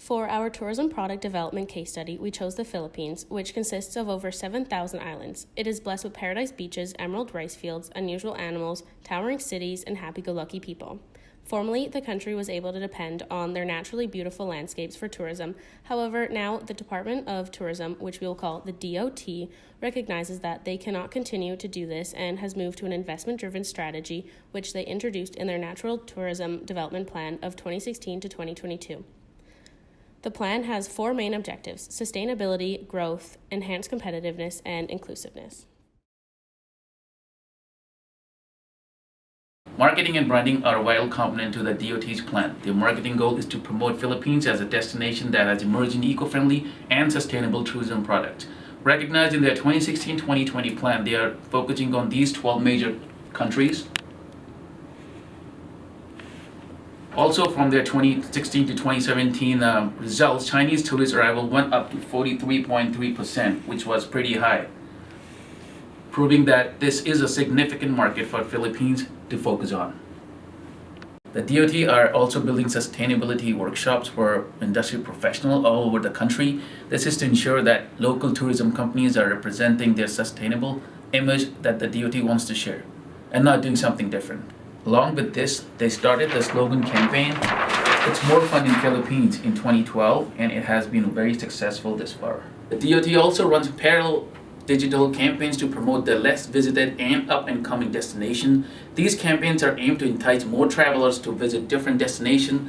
For our tourism product development case study, we chose the Philippines, which consists of over 7,000 islands. It is blessed with paradise beaches, emerald rice fields, unusual animals, towering cities, and happy-go-lucky people. Formerly, the country was able to depend on their naturally beautiful landscapes for tourism. However, now the Department of Tourism, which we will call the DOT, recognizes that they cannot continue to do this and has moved to an investment-driven strategy, which they introduced in their Natural Tourism Development Plan of 2016 to 2022. The plan has 4 main objectives: sustainability, growth, enhanced competitiveness, and inclusiveness. Marketing and branding are a vital component to the DOT's plan. Their marketing goal is to promote Philippines as a destination that has emerging eco-friendly and sustainable tourism products. Recognized in their 2016-2020 plan, they are focusing on these 12 major countries. Also, from their 2016 to 2017 results, Chinese tourist arrival went up to 43.3%, which was pretty high, proving that this is a significant market for Philippines to focus on. The DOT are also building sustainability workshops for industry professionals all over the country. This is to ensure that local tourism companies are representing their sustainable image that the DOT wants to share and not doing something different. Along with this, they started the slogan campaign, "It's more fun in Philippines," in 2012, and it has been very successful this far. The DOT also runs parallel digital campaigns to promote the less visited and up-and-coming destination. These campaigns are aimed to entice more travelers to visit different destinations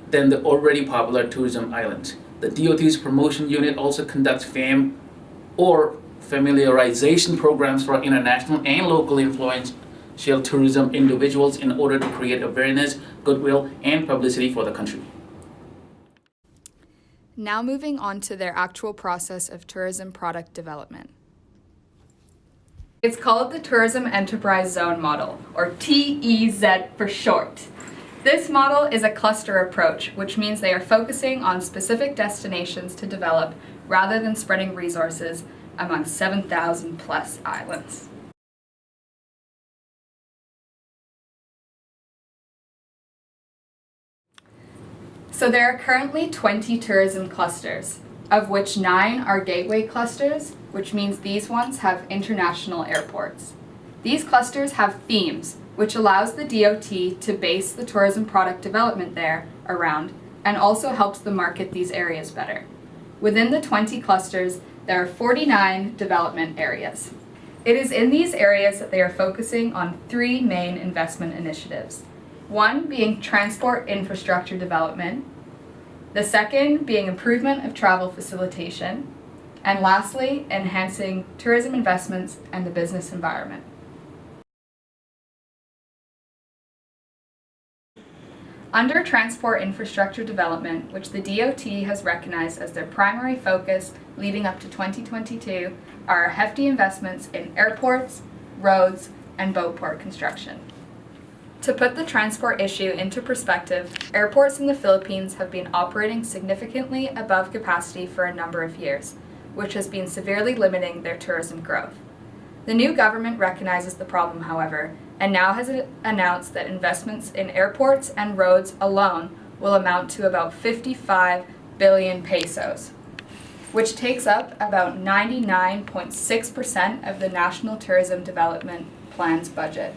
than the already popular tourism islands. The DOT's promotion unit also conducts FAM or familiarization programs for international and local influential tourism individuals in order to create awareness, goodwill, and publicity for the country. Now moving on to their actual process of tourism product development. It's called the Tourism Enterprise Zone Model, or TEZ for short. This model is a cluster approach, which means they are focusing on specific destinations to develop rather than spreading resources among 7,000 plus islands. So there are currently 20 tourism clusters, of which 9 are gateway clusters, which means these ones have international airports. These clusters have themes, which allows the DOT to base the tourism product development there around, and also helps them market these areas better. Within the 20 clusters, there are 49 development areas. It is in these areas that they are focusing on 3 main investment initiatives. One being transport infrastructure development, the second being improvement of travel facilitation, and lastly, enhancing tourism investments and the business environment. Under transport infrastructure development, which the DOT has recognized as their primary focus leading up to 2022, are hefty investments in airports, roads, and boat port construction. To put the transport issue into perspective, airports in the Philippines have been operating significantly above capacity for a number of years, which has been severely limiting their tourism growth. The new government recognizes the problem, however, and now has announced that investments in airports and roads alone will amount to about 55 billion pesos, which takes up about 99.6% of the National Tourism Development Plan's budget.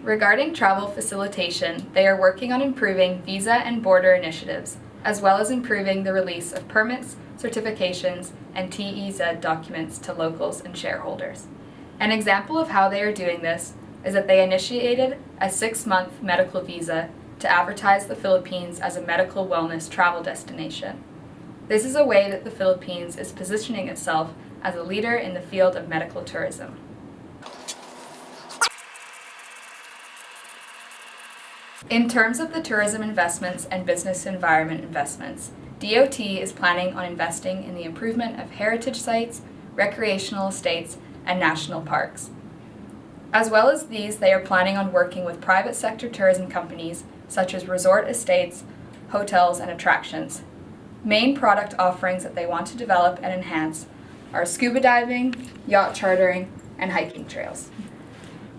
Regarding travel facilitation, they are working on improving visa and border initiatives, as well as improving the release of permits, certifications, and TEZ documents to locals and shareholders. An example of how they are doing this is that they initiated a 6-month medical visa to advertise the Philippines as a medical wellness travel destination. This is a way that the Philippines is positioning itself as a leader in the field of medical tourism. In terms of the tourism investments and business environment investments, DOT is planning on investing in the improvement of heritage sites, recreational estates, and national parks. As well as these, they are planning on working with private sector tourism companies such as resort estates, hotels, and attractions. Main product offerings that they want to develop and enhance are scuba diving, yacht chartering, and hiking trails.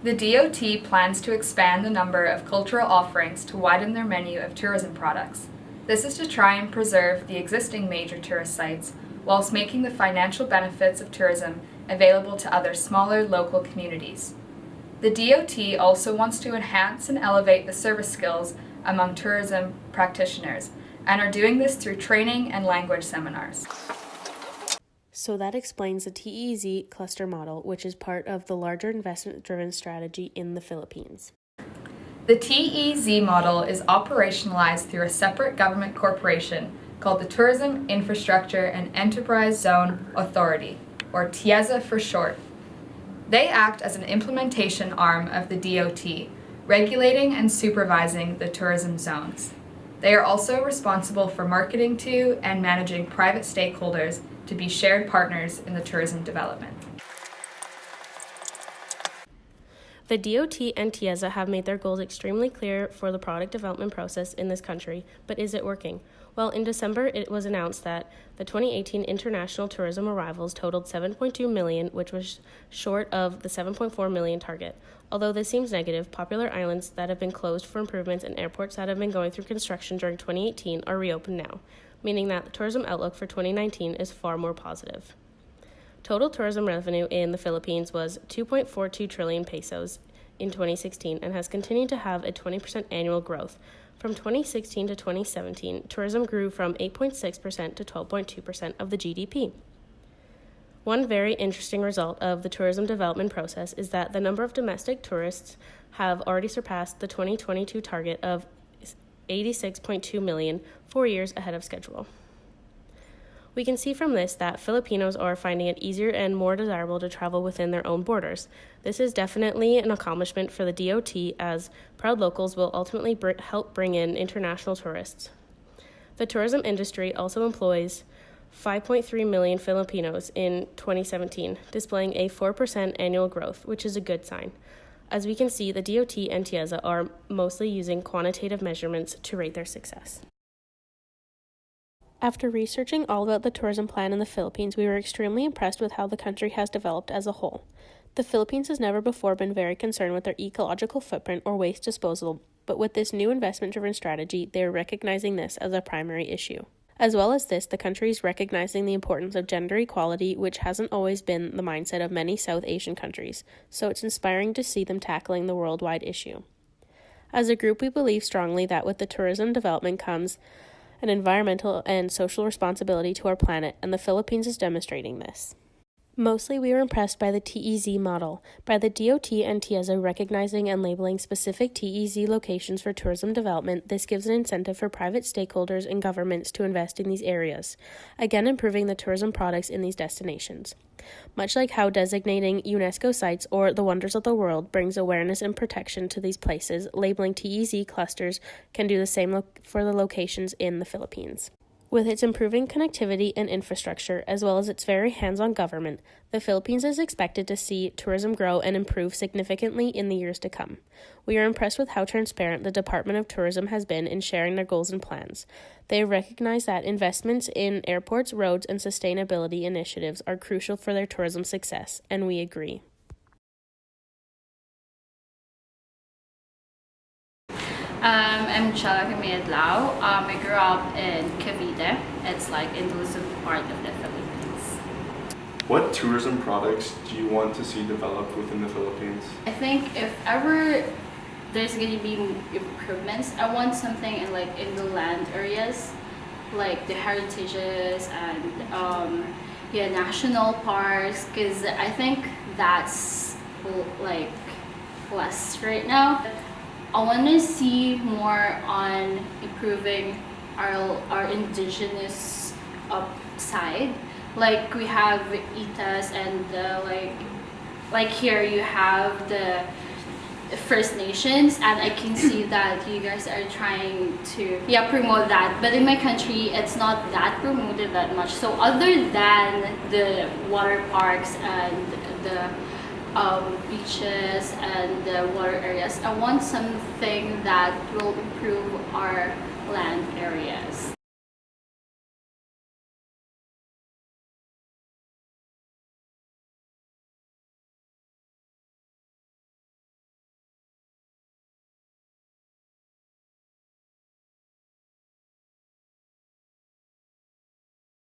The DOT plans to expand the number of cultural offerings to widen their menu of tourism products. This is to try and preserve the existing major tourist sites whilst making the financial benefits of tourism available to other smaller local communities. The DOT also wants to enhance and elevate the service skills among tourism practitioners and are doing this through training and language seminars. So that explains the TEZ cluster model, which is part of the larger investment-driven strategy in the Philippines. The TEZ model is operationalized through a separate government corporation called the Tourism Infrastructure and Enterprise Zone Authority, or TIEZA for short. They act as an implementation arm of the DOT, regulating and supervising the tourism zones. They are also responsible for marketing to and managing private stakeholders to be shared partners in the tourism development. The DOT and TIEZA have made their goals extremely clear for the product development process in this country, but is it working? Well, in December, it was announced that the 2018 international tourism arrivals totaled 7.2 million, which was short of the 7.4 million target. Although this seems negative, popular islands that have been closed for improvements and airports that have been going through construction during 2018 are reopened now, meaning that the tourism outlook for 2019 is far more positive. Total tourism revenue in the Philippines was 2.42 trillion pesos in 2016 and has continued to have a 20% annual growth. From 2016 to 2017, tourism grew from 8.6% to 12.2% of the GDP. One very interesting result of the tourism development process is that the number of domestic tourists have already surpassed the 2022 target of 86.2 million, 4 years ahead of schedule. We can see from this that Filipinos are finding it easier and more desirable to travel within their own borders. This is definitely an accomplishment for the DOT, as proud locals will ultimately help bring in international tourists. The tourism industry also employs 5.3 million Filipinos in 2017, displaying a 4% annual growth, which is a good sign. As we can see, the DOT and TIEZA are mostly using quantitative measurements to rate their success. After researching all about the tourism plan in the Philippines, we were extremely impressed with how the country has developed as a whole. The Philippines has never before been very concerned with their ecological footprint or waste disposal, but with this new investment-driven strategy, they are recognizing this as a primary issue. As well as this, the country is recognizing the importance of gender equality, which hasn't always been the mindset of many South Asian countries, so it's inspiring to see them tackling the worldwide issue. As a group, we believe strongly that with the tourism development comes an environmental and social responsibility to our planet, and the Philippines is demonstrating this. Mostly, we were impressed by the TEZ model, by the DOT and TIEZA recognizing and labeling specific TEZ locations for tourism development. This gives an incentive for private stakeholders and governments to invest in these areas, again improving the tourism products in these destinations. Much like how designating UNESCO sites or the wonders of the world brings awareness and protection to these places, labeling TEZ clusters can do the same for the locations in the Philippines. With its improving connectivity and infrastructure, as well as its very hands-on government, the Philippines is expected to see tourism grow and improve significantly in the years to come. We are impressed with how transparent the Department of Tourism has been in sharing their goals and plans. They recognize that investments in airports, roads, and sustainability initiatives are crucial for their tourism success, and we agree. I'm Chala Camille. I grew up in Cavite. It's like in the Luzon part of the Philippines. What tourism products do you want to see developed within the Philippines? I think if ever there's gonna be improvements, I want something in the land areas, like the heritages and national parks, because I think that's like less right now. I want to see more on improving our indigenous side. Like we have ITAS and like here you have the First Nations, and I can see that you guys are trying to promote that. But in my country, it's not that promoted that much. So other than the water parks and the beaches and the water areas, I want something that will improve our land areas.